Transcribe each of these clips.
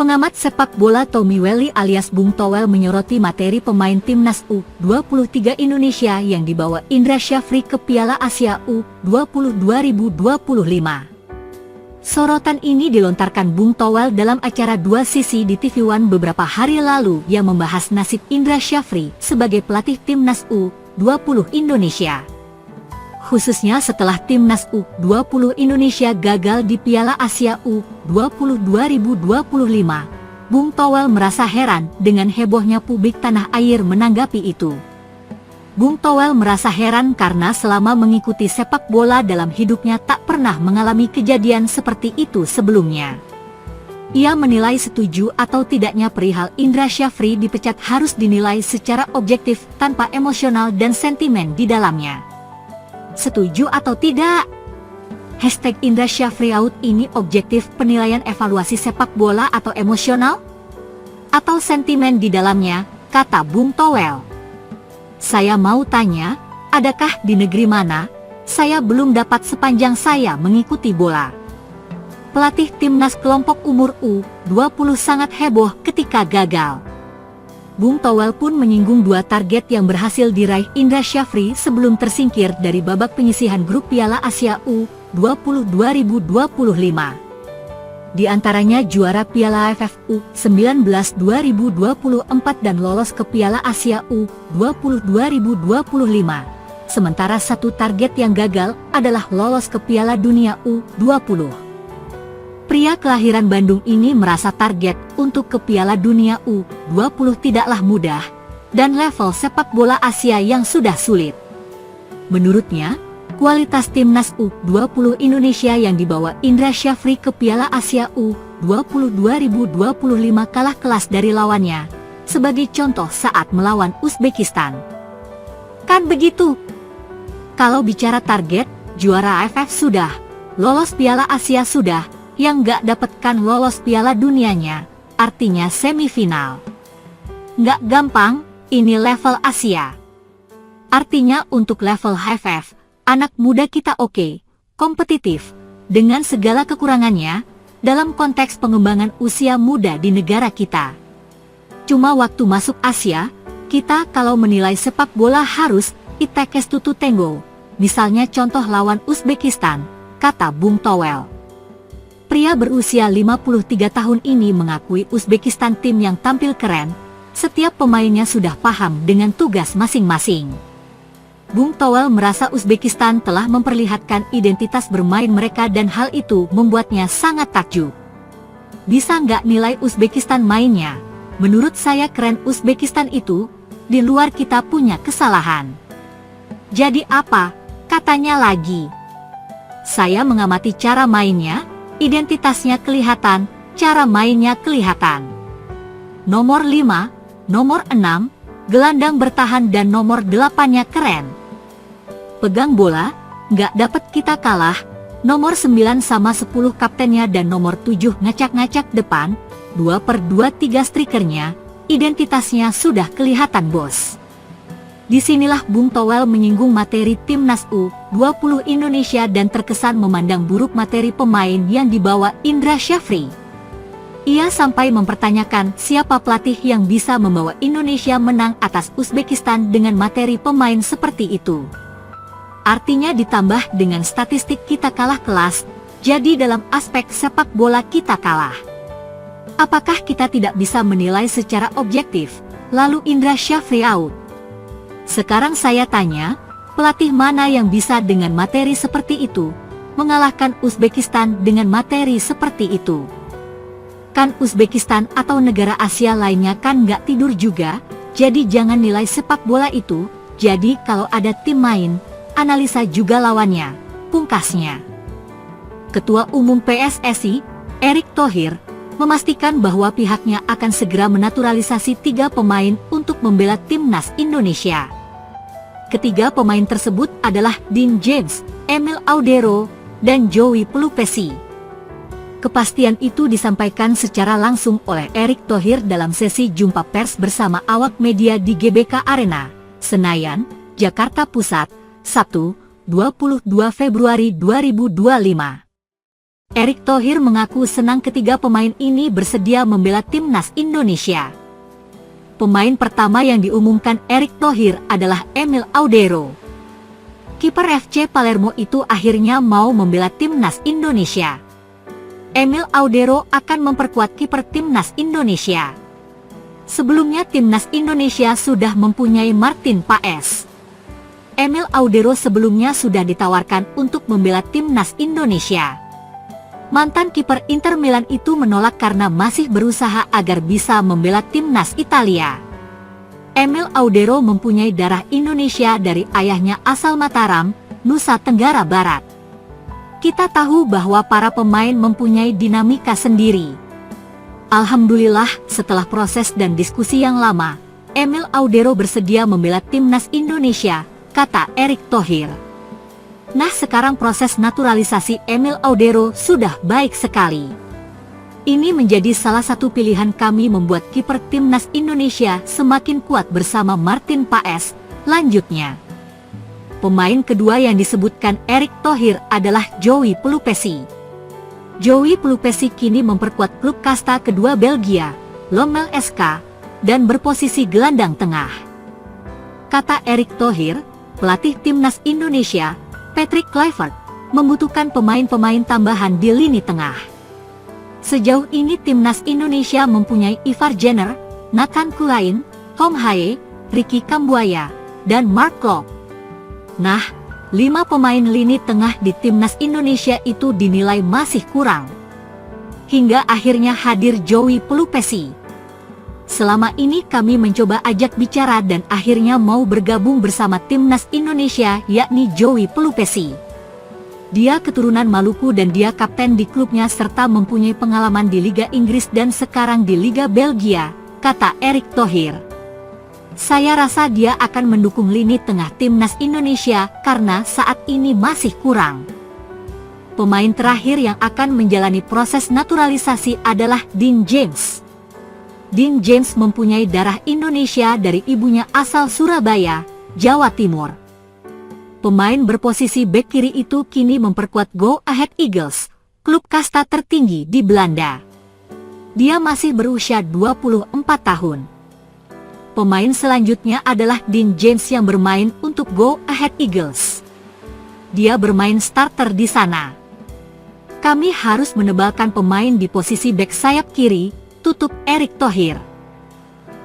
Pengamat sepak bola Tommy Welly alias Bung Towel menyoroti materi pemain timnas U23 Indonesia yang dibawa Indra Syafri ke Piala Asia U20 2025. Sorotan ini dilontarkan Bung Towel dalam acara Dua Sisi di TV One beberapa hari lalu yang membahas nasib Indra Syafri sebagai pelatih timnas U20 Indonesia. Khususnya setelah timnas U20 Indonesia gagal di Piala Asia U20 2025, Bung Towel merasa heran dengan hebohnya publik tanah air menanggapi itu. Bung Towel merasa heran karena selama mengikuti sepak bola dalam hidupnya tak pernah mengalami kejadian seperti itu sebelumnya. Ia menilai setuju atau tidaknya perihal Indra Syafri dipecat harus dinilai secara objektif tanpa emosional dan sentimen di dalamnya. Setuju atau tidak? Hashtag Indra Syafri out ini objektif penilaian evaluasi sepak bola atau emosional? Atau sentimen di dalamnya, kata Bung Towel. Saya mau tanya, adakah di negeri mana saya belum dapat sepanjang saya mengikuti bola? Pelatih timnas kelompok umur U20 sangat heboh ketika gagal. Bung Towel pun menyinggung dua target yang berhasil diraih Indra Syafri sebelum tersingkir dari babak penyisihan grup Piala Asia U20 2025. Di antaranya juara Piala AFF U19 2024 dan lolos ke Piala Asia U20 2025. Sementara satu target yang gagal adalah lolos ke Piala Dunia U20. Pria kelahiran Bandung ini merasa target untuk ke Piala Dunia U20 tidaklah mudah, dan level sepak bola Asia yang sudah sulit. Menurutnya, kualitas timnas U20 Indonesia yang dibawa Indra Syafri ke Piala Asia U20 2025 kalah kelas dari lawannya, sebagai contoh saat melawan Uzbekistan. Kan begitu? Kalau bicara target, juara AFF sudah, lolos Piala Asia sudah, yang nggak dapatkan lolos Piala Dunianya, artinya semifinal. Nggak gampang, ini level Asia. Artinya untuk level AFF, anak muda kita oke, kompetitif, dengan segala kekurangannya, dalam konteks pengembangan usia muda di negara kita. Cuma waktu masuk Asia, kita kalau menilai sepak bola harus itekes tutu tenggo, misalnya contoh lawan Uzbekistan, kata Bung Towel. Pria berusia 53 tahun ini mengakui Uzbekistan tim yang tampil keren, setiap pemainnya sudah paham dengan tugas masing-masing. Bung Towel merasa Uzbekistan telah memperlihatkan identitas bermain mereka dan hal itu membuatnya sangat takjub. Bisa nggak nilai Uzbekistan mainnya? Menurut saya keren Uzbekistan itu, di luar kita punya kesalahan. Jadi apa? Katanya lagi. Saya mengamati cara mainnya, identitasnya kelihatan, cara mainnya kelihatan. Nomor 5, nomor 6, gelandang bertahan dan nomor 8-nya keren. Pegang bola, nggak dapat kita kalah, nomor 9 sama 10 kaptennya dan nomor 7 ngacak-ngacak depan, 2/2 strikernya, identitasnya sudah kelihatan bos. Disinilah Bung Towel menyinggung materi timnas U20 Indonesia dan terkesan memandang buruk materi pemain yang dibawa Indra Syafri. Ia sampai mempertanyakan siapa pelatih yang bisa membawa Indonesia menang atas Uzbekistan dengan materi pemain seperti itu. Artinya ditambah dengan statistik kita kalah kelas, jadi dalam aspek sepak bola kita kalah. Apakah kita tidak bisa menilai secara objektif, lalu Indra Syafri out? Sekarang saya tanya, pelatih mana yang bisa dengan materi seperti itu, mengalahkan Uzbekistan dengan materi seperti itu? Kan Uzbekistan atau negara Asia lainnya kan nggak tidur juga, jadi jangan nilai sepak bola itu, jadi kalau ada tim main, analisa juga lawannya, pungkasnya. Ketua Umum PSSI, Erick Thohir, memastikan bahwa pihaknya akan segera menaturalisasi 3 pemain untuk membela timnas Indonesia. Ketiga pemain tersebut adalah Dean James, Emil Audero, dan Joey Pelupesi. Kepastian itu disampaikan secara langsung oleh Erick Thohir dalam sesi jumpa pers bersama awak media di GBK Arena, Senayan, Jakarta Pusat, Sabtu, 22 Februari 2025. Erick Thohir mengaku senang ketiga pemain ini bersedia membela timnas Indonesia. Pemain pertama yang diumumkan Erick Thohir adalah Emil Audero. Kiper FC Palermo itu akhirnya mau membela timnas Indonesia. Emil Audero akan memperkuat kiper timnas Indonesia. Sebelumnya timnas Indonesia sudah mempunyai Martin Paes. Emil Audero sebelumnya sudah ditawarkan untuk membela timnas Indonesia. Mantan kiper Inter Milan itu menolak karena masih berusaha agar bisa membela timnas Italia. Emil Audero mempunyai darah Indonesia dari ayahnya asal Mataram, Nusa Tenggara Barat. Kita tahu bahwa para pemain mempunyai dinamika sendiri. Alhamdulillah, setelah proses dan diskusi yang lama, Emil Audero bersedia membela timnas Indonesia, kata Erick Thohir. Nah, sekarang proses naturalisasi Emil Audero sudah baik sekali. Ini menjadi salah satu pilihan kami membuat kiper timnas Indonesia semakin kuat bersama Martin Paes, lanjutnya. Pemain kedua yang disebutkan Erick Thohir adalah Joey Pelupesi. Joey Pelupesi kini memperkuat klub kasta kedua Belgia, Lommel SK, dan berposisi gelandang tengah. Kata Erick Thohir, pelatih timnas Indonesia, Patrick Kluivert, membutuhkan pemain-pemain tambahan di lini tengah. Sejauh ini timnas Indonesia mempunyai Ivar Jenner, Nathan Kulain, Tom Haye, Ricky Kambuaya, dan Mark Klok. Nah, 5 pemain lini tengah di timnas Indonesia itu dinilai masih kurang. Hingga akhirnya hadir Joey Pelupesi. Selama ini kami mencoba ajak bicara dan akhirnya mau bergabung bersama timnas Indonesia, yakni Joey Pelupesi. Dia keturunan Maluku dan dia kapten di klubnya serta mempunyai pengalaman di Liga Inggris dan sekarang di Liga Belgia, kata Erick Thohir. Saya rasa dia akan mendukung lini tengah timnas Indonesia karena saat ini masih kurang. Pemain terakhir yang akan menjalani proses naturalisasi adalah Dean James. Dean James mempunyai darah Indonesia dari ibunya asal Surabaya, Jawa Timur. Pemain berposisi bek kiri itu kini memperkuat Go Ahead Eagles, klub kasta tertinggi di Belanda. Dia masih berusia 24 tahun. Pemain selanjutnya adalah Dean James yang bermain untuk Go Ahead Eagles. Dia bermain starter di sana. Kami harus menebalkan pemain di posisi bek sayap kiri, tutup Erick Thohir.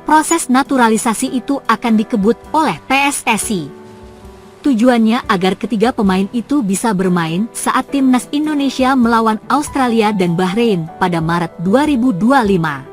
Proses naturalisasi itu akan dikebut oleh PSSI. Tujuannya agar ketiga pemain itu bisa bermain saat timnas Indonesia melawan Australia dan Bahrain pada Maret 2025.